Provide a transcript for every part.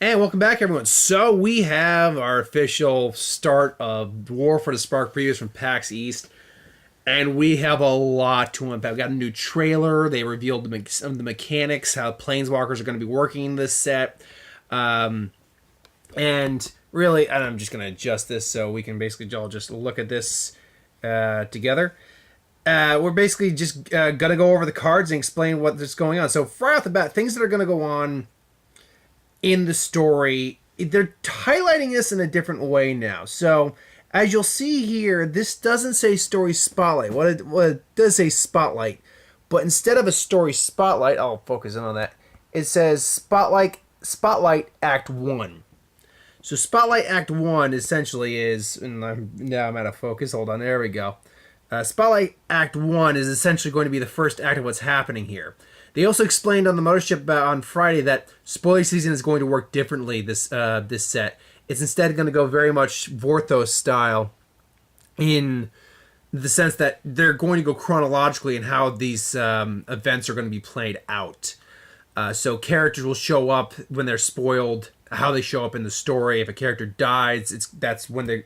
And welcome back, everyone. So we have our official start of War for the Spark previews from PAX East, and we have a lot to unpack. We got a new trailer. They revealed some of the mechanics, how Planeswalkers are going to be working in this set, and really, and I'm just going to adjust this so we can basically all just look at this together. We're basically just going to go over the cards and explain what's going on. So right off the bat, things that are going to go on in the story, they're highlighting this in a different way now. So as you'll see here, this doesn't say story spotlight. It does say spotlight, but instead of a story spotlight, I'll focus in on that. It says spotlight Act 1. So Spotlight Act 1 essentially is, and now I'm out of focus. Hold on, there we go. Spotlight Act 1 is essentially going to be the first act of what's happening here. They also explained on the Mothership on Friday that spoiler season is going to work differently this set. It's instead going to go very much Vorthos style in the sense that they're going to go chronologically in how these events are going to be played out. So characters will show up when they're spoiled, how they show up in the story. If a character dies, that's when they...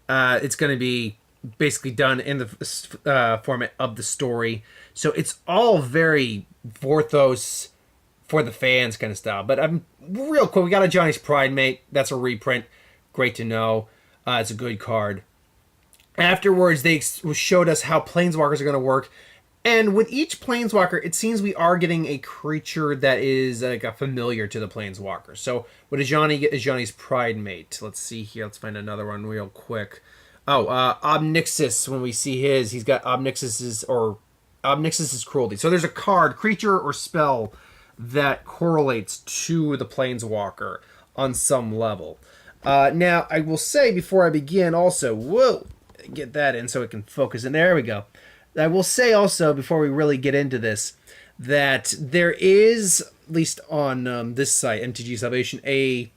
it's going to be basically done in the format of the story. So it's all very Vorthos for the fans kind of style. But real quick, we got a Johnny's Pride Mate. That's a reprint. Great to know. It's a good card. Afterwards, they showed us how Planeswalkers are going to work. And with each Planeswalker, it seems we are getting a creature that is like a familiar to the Planeswalker. So what does Johnny get? Is Johnny's Pride Mate. Let's see here. Let's find another one real quick. Obnixis, when we see his, he's got Obnixis's cruelty. So there's a card, creature or spell that correlates to the Planeswalker on some level. Now, I will say before I begin also, get that in so it can focus. And there we go. I will say also, before we really get into this, that there is, at least on this site, MTG Salvation, a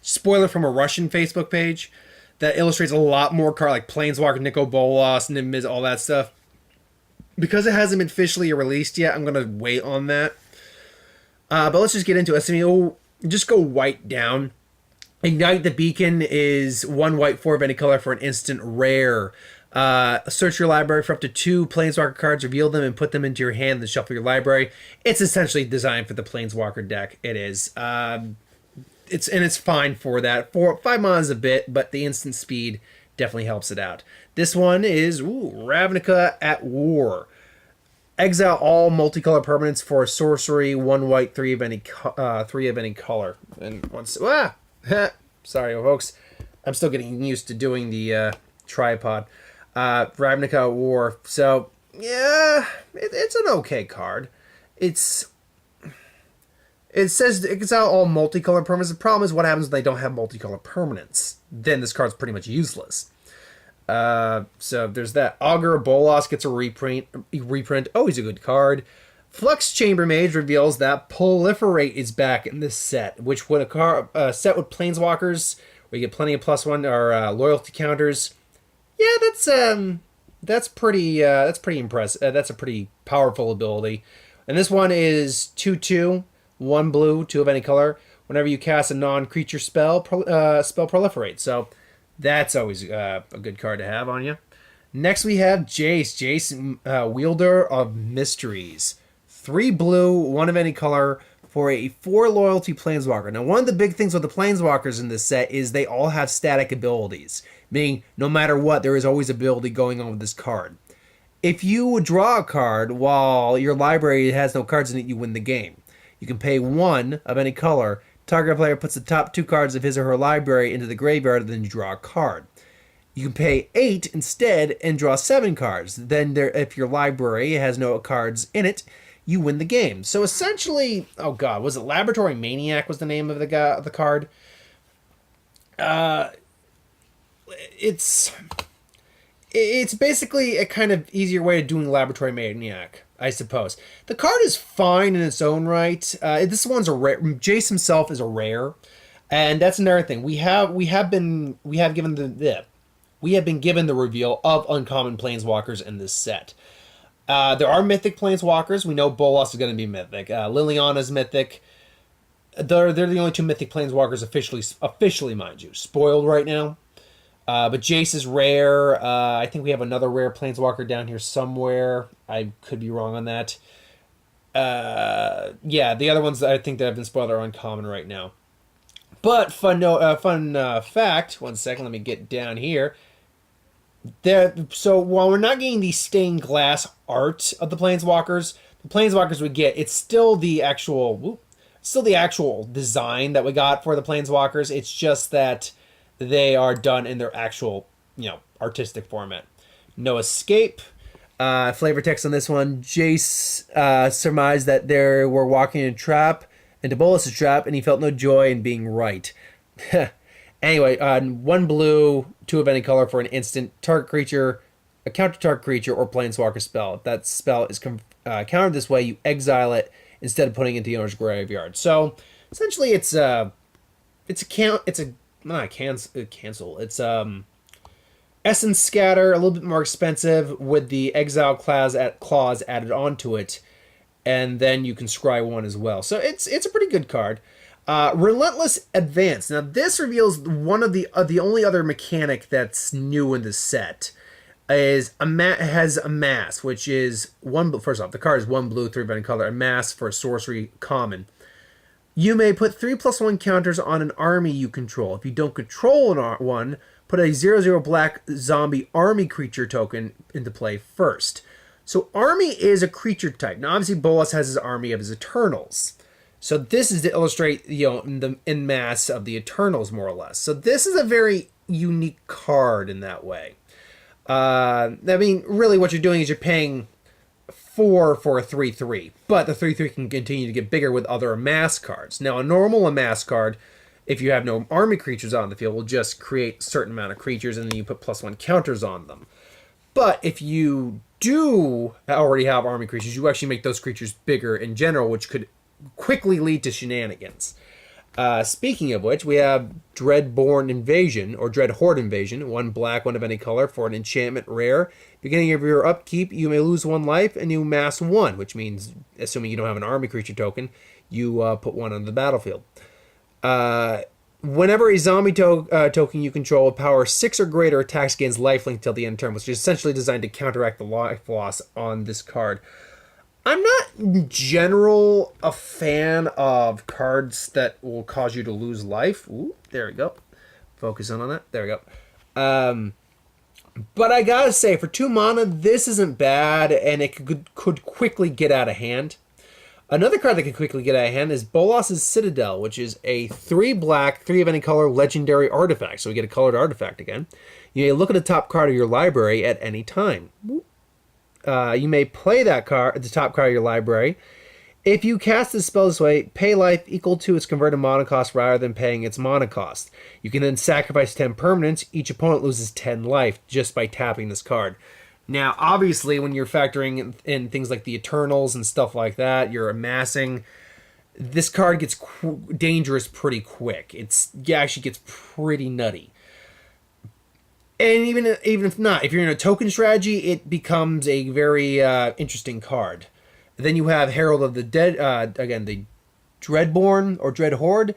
spoiler from a Russian Facebook page that illustrates a lot more card, like Planeswalker, Nico Bolas, Niv-Miz, all that stuff. Because it hasn't been officially released yet, I'm going to wait on that. But let's just get into it. So just go white down. Ignite the Beacon is 1 white, 4 of any color for an instant rare. Search your library for up to 2 Planeswalker cards, reveal them, and put them into your hand, then shuffle your library. It's essentially designed for the Planeswalker deck. It is. It's fine for that. 5 mana is a bit, but the instant speed definitely helps it out. This one is Ravnica at War. Exile all multicolor permanents for a sorcery, 1 white, 3 of any color. And once sorry, folks, I'm still getting used to doing the tripod. Ravnica at War. So yeah, it's an okay card. It says exile all multicolor permanents. The problem is what happens when they don't have multicolor permanents. Then this card's pretty much useless. So there's that. Augur Bolas gets a reprint. Oh, he's a good card. Flux Chamber Mage reveals that Proliferate is back in this set, which would a set with Planeswalkers where you get plenty of +1 or loyalty counters. Yeah, that's pretty impressive. That's a pretty powerful ability. And this one is 2/2. 1 blue, 2 of any color. Whenever you cast a non-creature spell Proliferate. So that's always a good card to have on you. Next we have Jace. Jace, Wielder of Mysteries. 3 blue, 1 of any color for a 4 loyalty Planeswalker. Now, one of the big things with the Planeswalkers in this set is they all have static abilities. Meaning, no matter what, there is always ability going on with this card. If you draw a card while your library has no cards in it, you win the game. You can pay 1 of any color. Target player puts the top 2 cards of his or her library into the graveyard, and then you draw a card. You can pay 8 instead and draw 7 cards. Then, if your library has no cards in it, you win the game. So essentially, oh god, was it Laboratory Maniac was the name of the card? It's basically a kind of easier way of doing Laboratory Maniac, I suppose. The card is fine in its own right. This one's a rare. Jace himself is a rare, and that's another thing. We have been given the reveal of uncommon Planeswalkers in this set. There are mythic Planeswalkers. We know Bolas is going to be mythic. Liliana's mythic. They're the only two mythic planeswalkers officially, mind you, spoiled right now. But Jace is rare. I think we have another rare planeswalker down here somewhere. I could be wrong on that. Yeah, the other ones that I think that have been spoiled are uncommon right now. But fun fact. One second, let me get down here. So while we're not getting the stained glass art of the planeswalkers we get, it's still the actual design that we got for the planeswalkers. It's just that they are done in their actual, artistic format. No escape. Flavor text on this one. Jace surmised that they were walking in a trap, into Bolas' trap, and he felt no joy in being right. Anyway, 1 blue, 2 of any color for an instant. Target creature, a counter-target creature, or planeswalker spell. If that spell is countered this way, you exile it instead of putting it into the owner's graveyard. So essentially, it's Essence Scatter, a little bit more expensive with the exile clause added onto it, and then you can scry 1 as well. So it's a pretty good card. Relentless Advance. Now this reveals one of the only other mechanic that's new in the set has a mass, which is one. First off, the card is 1 blue, 3 of any color. A mass for a sorcery common. You may put 3+1 counters on an army you control. If you don't control one, put a 0/0 black zombie army creature token into play first. So army is a creature type. Now obviously Bolas has his army of his Eternals. So this is to illustrate, the en masse of the Eternals, more or less. So this is a very unique card in that way. Really what you're doing is you're paying 4 for a 3/3. But the 3/3 can continue to get bigger with other amass cards. Now, a normal amass card, if you have no army creatures on the field, will just create a certain amount of creatures and then you put +1 counters on them. But if you do already have army creatures, you actually make those creatures bigger in general, which could quickly lead to shenanigans. Speaking of which, we have Dreadborn Invasion, or Dreadhorde Invasion, 1 black, 1 of any color, for an enchantment rare. Beginning of your upkeep, you may lose 1 life, and you mass 1, which means, assuming you don't have an army creature token, you put 1 on the battlefield. Whenever a zombie token you control with power 6 or greater attacks against lifelink till the end of turn, which is essentially designed to counteract the life loss on this card. I'm not in general a fan of cards that will cause you to lose life. Ooh, there we go. Focus in on that. There we go. But I gotta say, for 2 mana, this isn't bad, and it could quickly get out of hand. Another card that can quickly get out of hand is Bolas' Citadel, which is a 3 black, 3 of any color legendary artifact. So we get a colored artifact again. You may look at the top card of your library at any time. You may play that card at the top card of your library. If you cast this spell this way, pay life equal to its converted mana cost rather than paying its mana cost. You can then sacrifice 10 permanents. Each opponent loses 10 life just by tapping this card. Now, obviously, when you're factoring in things like the Eternals and stuff like that, you're amassing. This card gets dangerous pretty quick. It actually gets pretty nutty. And even if not, if you're in a token strategy, it becomes a very interesting card. Then you have Herald of the Dead, again, the Dreadborn or Dreadhorde.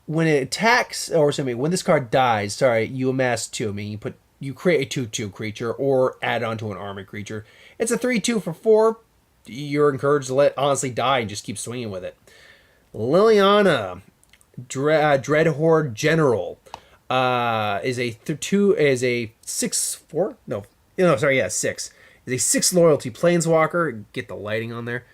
When it attacks, when this card dies, you amass 2. I mean, you create a 2/2 creature or add on to an army creature. It's a 3/2 for 4. You're encouraged to let it honestly die and just keep swinging with it. Liliana, Dreadhorde General. Is a 6/4? Six. Is a 6 loyalty planeswalker. Get the lighting on there.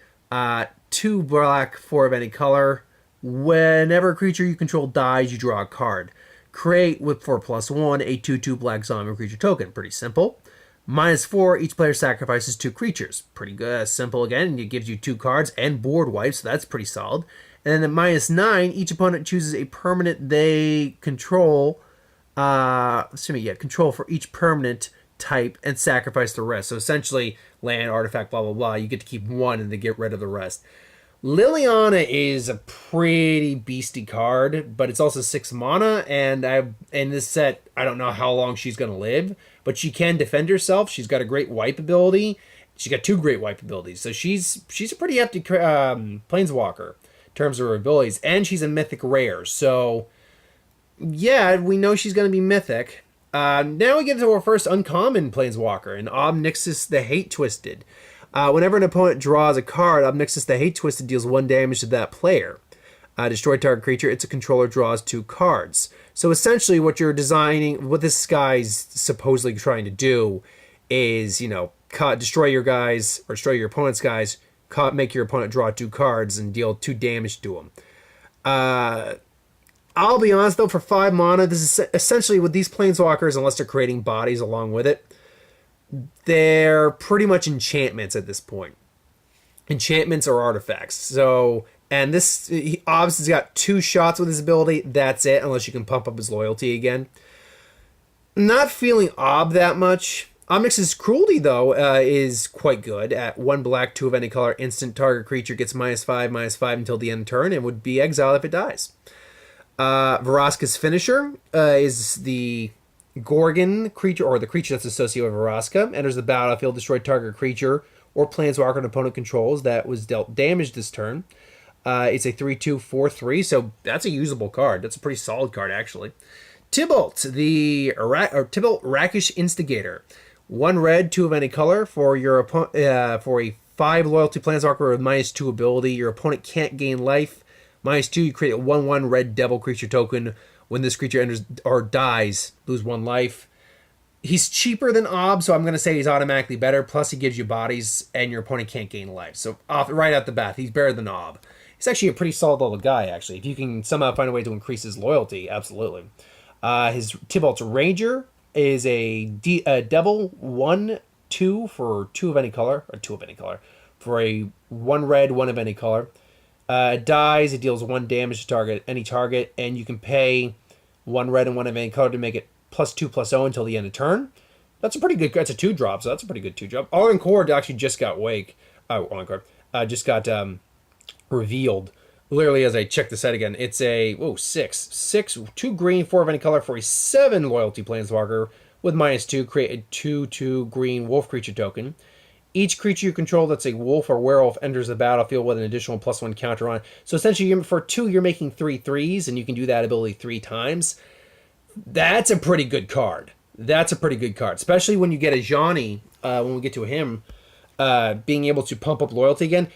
2 black, 4 of any color. Whenever a creature you control dies, you draw a card. Create with 4+1 a 2/2 black zombie creature token. Pretty simple. -4, each player sacrifices 2 creatures. Pretty good. Simple again. It gives you 2 cards and board wipes, so that's pretty solid. And then at -9, each opponent chooses a permanent they control. Control for each permanent type and sacrifice the rest. So essentially, land, artifact, blah, blah, blah. You get to keep 1 and then get rid of the rest. Liliana is a pretty beastie card, but it's also 6 mana, and in this set, I don't know how long she's going to live, but she can defend herself. She's got a great wipe ability. She's got 2 great wipe abilities, so she's a pretty hefty planeswalker. terms of her abilities. And she's a mythic rare. So, yeah, we know she's going to be mythic. Now we get to our first uncommon Planeswalker, and Obnixis the Hate Twisted. Whenever an opponent draws a card, Obnixis the Hate Twisted deals 1 damage to that player. Destroy target creature, its a controller draws 2 cards. So essentially what you're designing, what this guy's supposedly trying to do is, destroy your guys, or destroy your opponent's guys, make your opponent draw 2 cards and deal 2 damage to them. I'll be honest though, for 5 mana, this is essentially with these Planeswalkers, unless they're creating bodies along with it, they're pretty much enchantments at this point. Enchantments or artifacts. So, and this, he obviously has got 2 shots with his ability. That's it, unless you can pump up his loyalty again. Not feeling Ob that much. Omnix's Cruelty, though, is quite good. At 1 black, 2 of any color, instant target creature gets -5/-5 until the end of turn and would be exiled if it dies. Vraska's Finisher is the Gorgon creature, or the creature that's associated with Vraska. Enters the battlefield, destroy target creature or planeswalker an opponent controls that was dealt damage this turn. It's a 3/2/4/3, so that's a usable card. That's a pretty solid card, actually. Tybalt, the Tybalt Rakish Instigator. 1 red, 2 of any color for your opponent. For a 5 loyalty planeswalker with -2 ability, your opponent can't gain life. -2, you create a 1/1 red devil creature token. When this creature enters or dies, lose 1 life. He's cheaper than Ob, so I'm going to say he's automatically better. Plus, he gives you bodies, and your opponent can't gain life. So, right out the bat, he's better than Ob. He's actually a pretty solid little guy, actually. If you can somehow find a way to increase his loyalty, absolutely. His Tybalt's Ranger is a Devil 1/2 for 2 of any color, or 2 of any color, for a 1 red, 1 of any color. It dies, it deals 1 damage to any target, and you can pay 1 red and 1 of any color to make it +2/+0 until the end of turn. That's a pretty good. That's a 2-drop, so that's a pretty good 2-drop. Arlen Cord actually just got Arlen Cord just got revealed. Literally, as I check the set again, it's a 6, 2 green, 4 of any color for a 7 loyalty planeswalker with -2. Create a 2/2 green wolf creature token. Each creature you control that's a wolf or werewolf enters the battlefield with an additional +1 counter on. So essentially, for 2, you're making 3 3s, and you can do that ability 3 times. That's a pretty good card. That's a pretty good card, especially when you get a Johnny. When we get to him, being able to pump up loyalty again,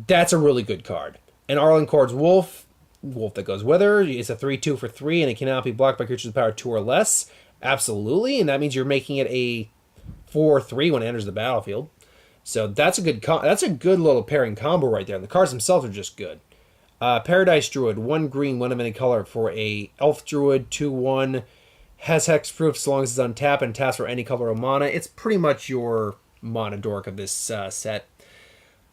that's a really good card. And Arlen Cord's Wolf that goes with her, is a 3/2 for 3, and it cannot be blocked by creatures with power 2 or less. Absolutely, and that means you're making it a 4/3 when it enters the battlefield. So that's a good little pairing combo right there. And the cards themselves are just good. Paradise Druid, 1 green, 1 of any color for a Elf Druid, 2/1. Has hexproof so long as it's untapped and taps for any color of mana. It's pretty much your mana dork of this set.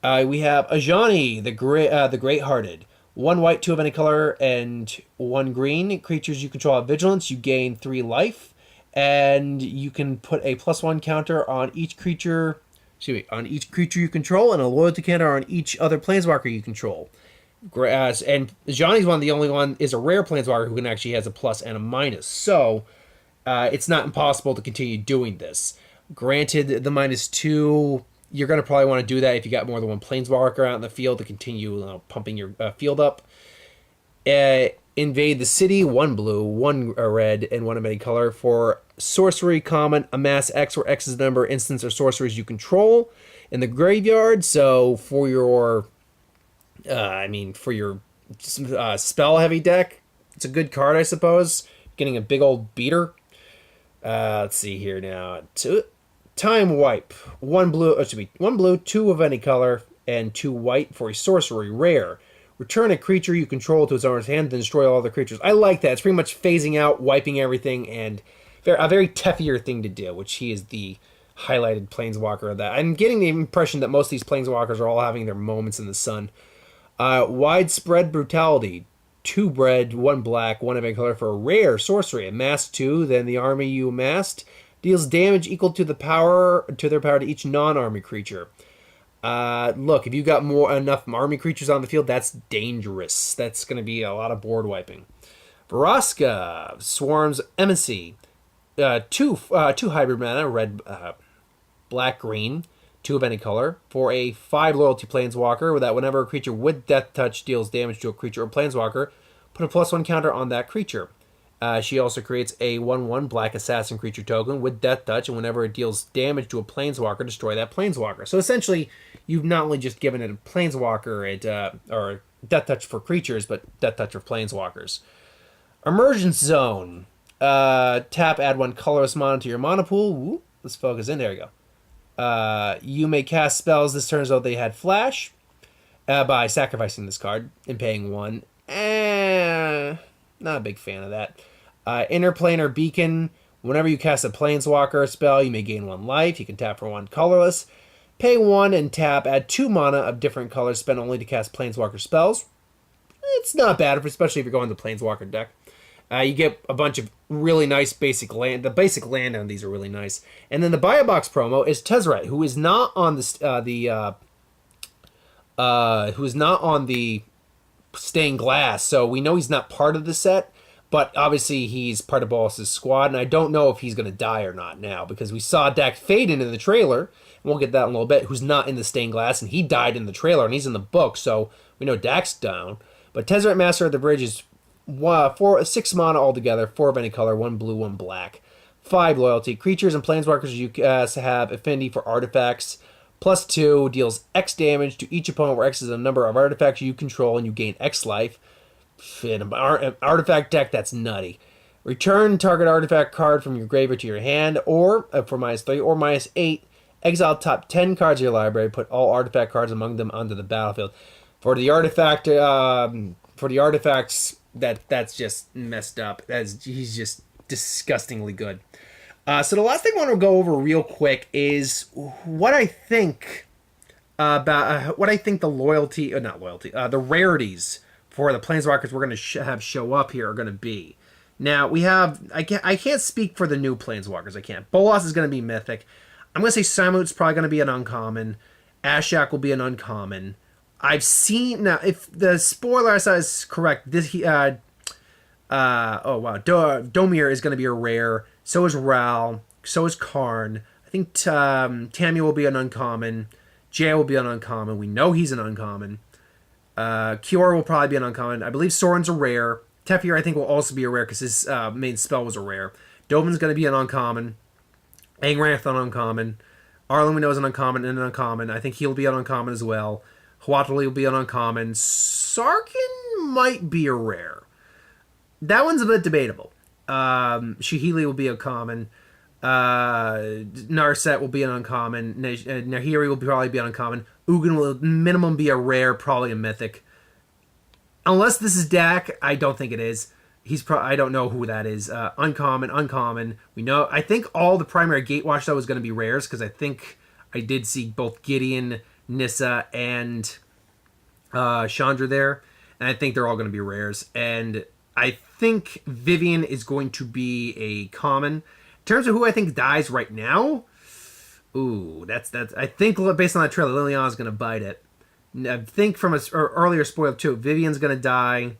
We have Ajani, the Great-Hearted. 1 white, 2 of any color, and 1 green. Creatures you control have vigilance. You gain 3 life. And you can put a +1 counter on each creature. On each creature you control, and a loyalty counter on each other planeswalker you control. And Johnny's the only one is a rare planeswalker who can actually has a plus and a minus. So it's not impossible to continue doing this. Granted, the -2, you're going to probably want to do that if you got more than 1 planeswalker out in the field to continue pumping your field up. Invade the City, 1 blue, 1 red, and 1 of any color for sorcery common. Amass X, where X is the number of instants or sorceries you control in the graveyard. So for your spell heavy deck, it's a good card, I suppose. Getting a big old beater. Let's see here now. Time Wipe, 1 blue, 2 of any color, and 2 white for a sorcery rare. Return a creature you control to its owner's hand, then destroy all other creatures. I like that. It's pretty much phasing out, wiping everything, and a very Teffier thing to do, which he is the highlighted planeswalker of that. I'm getting the impression that most of these planeswalkers are all having their moments in the sun. Widespread Brutality, 2 red, 1 black, 1 of any color for a rare sorcery. Amass 2, then the army you amassed deals damage equal to their power to each non-army creature. Look, if you got enough army creatures on the field, that's dangerous. That's going to be a lot of board wiping. Vraska, Swarm's Embassy, 2 hybrid mana, red, black, green. 2 of any color. For a 5 loyalty planeswalker, that whenever a creature with Death Touch deals damage to a creature or planeswalker, put a +1 counter on that creature. She also creates a 1/1 black assassin creature token with Death Touch, and whenever it deals damage to a planeswalker, destroy that planeswalker. So essentially, you've not only just given it a planeswalker, or Death Touch for creatures, but Death Touch for planeswalkers. Emergence Zone. Tap, add 1 colorless mana to your mana pool. Ooh, let's focus in. There we go. You may cast spells this turn as though they had flash by sacrificing this card and paying 1. Not a big fan of that. Interplanar Beacon. Whenever you cast a planeswalker spell, you may gain 1 life. You can tap for 1 colorless. Pay 1 and tap. Add 2 mana of different colors spent only to cast planeswalker spells. It's not bad, especially if you're going the planeswalker deck. You get a bunch of really nice basic land. The basic land on these are really nice. And then the Buy a Box promo is Tezzeret, who is not on the stained glass. So we know he's not part of the set, but obviously he's part of Bolas's squad. And I don't know if he's going to die or not now, because we saw Dak Faden in the trailer, and we'll get that in a little bit, who's not in the stained glass, and he died in the trailer, and he's in the book, so we know Dak's down. But Tezzeret, Master of the Bridge, is 6 mana altogether, 4 of any color, 1 blue, 1 black. 5 loyalty. Creatures and planeswalkers you have affinity for artifacts. +2 deals X damage to each opponent, where X is the number of artifacts you control, and you gain X life. In an artifact deck, that's nutty. Return target artifact card from your graveyard to your hand, or for -3 or -8. Exile top 10 cards of your library. Put all artifact cards among them onto the battlefield. For the artifacts, that's just messed up. He's just disgustingly good. So the last thing I want to go over real quick is what I think about the rarities for the planeswalkers we're going to have show up here are going to be. Now we have I can't speak for the new planeswalkers. I can't. Bolas is going to be mythic. I'm going to say Samut's probably going to be an uncommon. Ashak will be an uncommon. I've seen now if the spoiler I saw is correct. Domir is going to be a rare. So is Ral. So is Karn. I think Tammy will be an uncommon. Jay will be an uncommon. We know he's an uncommon. Kiora will probably be an uncommon. I believe Soren's a rare. Teferi I think will also be a rare because his main spell was a rare. Dovin's going to be an uncommon. Angranth an uncommon. Arlen we know is an uncommon and an uncommon. I think he'll be an uncommon as well. Huatli will be an uncommon. Sarkin might be a rare. That one's a bit debatable. Shihili will be a common. Narset will be an uncommon. Nahiri will probably be an uncommon. Ugin will minimum be a rare, probably a mythic. Unless this is Dak, I don't think it is. I don't know who that is. Uncommon. We know. I think all the primary Gatewatch though is going to be rares because I think I did see both Gideon, Nissa, and Chandra there, and I think they're all going to be rares. And I think Vivian is going to be a common. In terms of who I think dies right now, ooh, that's. I think based on that trailer, Liliana's going to bite it. I think from an earlier spoiler too, Vivian's going to die.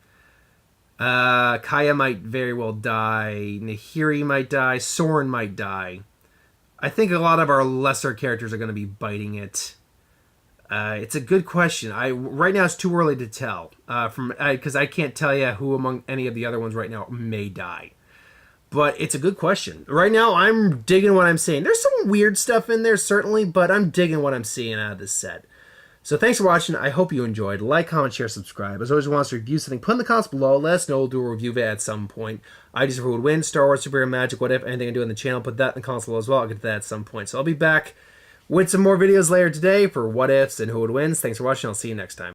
Kaya might very well die. Nahiri might die. Soren might die. I think a lot of our lesser characters are going to be biting it. It's a good question. Right now it's too early to tell. Because I can't tell you who among any of the other ones right now may die. But it's a good question. Right now I'm digging what I'm seeing. There's some weird stuff in there certainly, but I'm digging what I'm seeing out of this set. So thanks for watching. I hope you enjoyed. Like, comment, share, subscribe. As always, if you want us to review something, put in the comments below. Let us know. We'll do a review of it at some point. Ideas for who would win, Star Wars, superhero, magic, what if, anything I do on the channel, put that in the comments below as well. I'll get to that at some point. So I'll be back with some more videos later today for what ifs and who would win. Thanks for watching. I'll see you next time.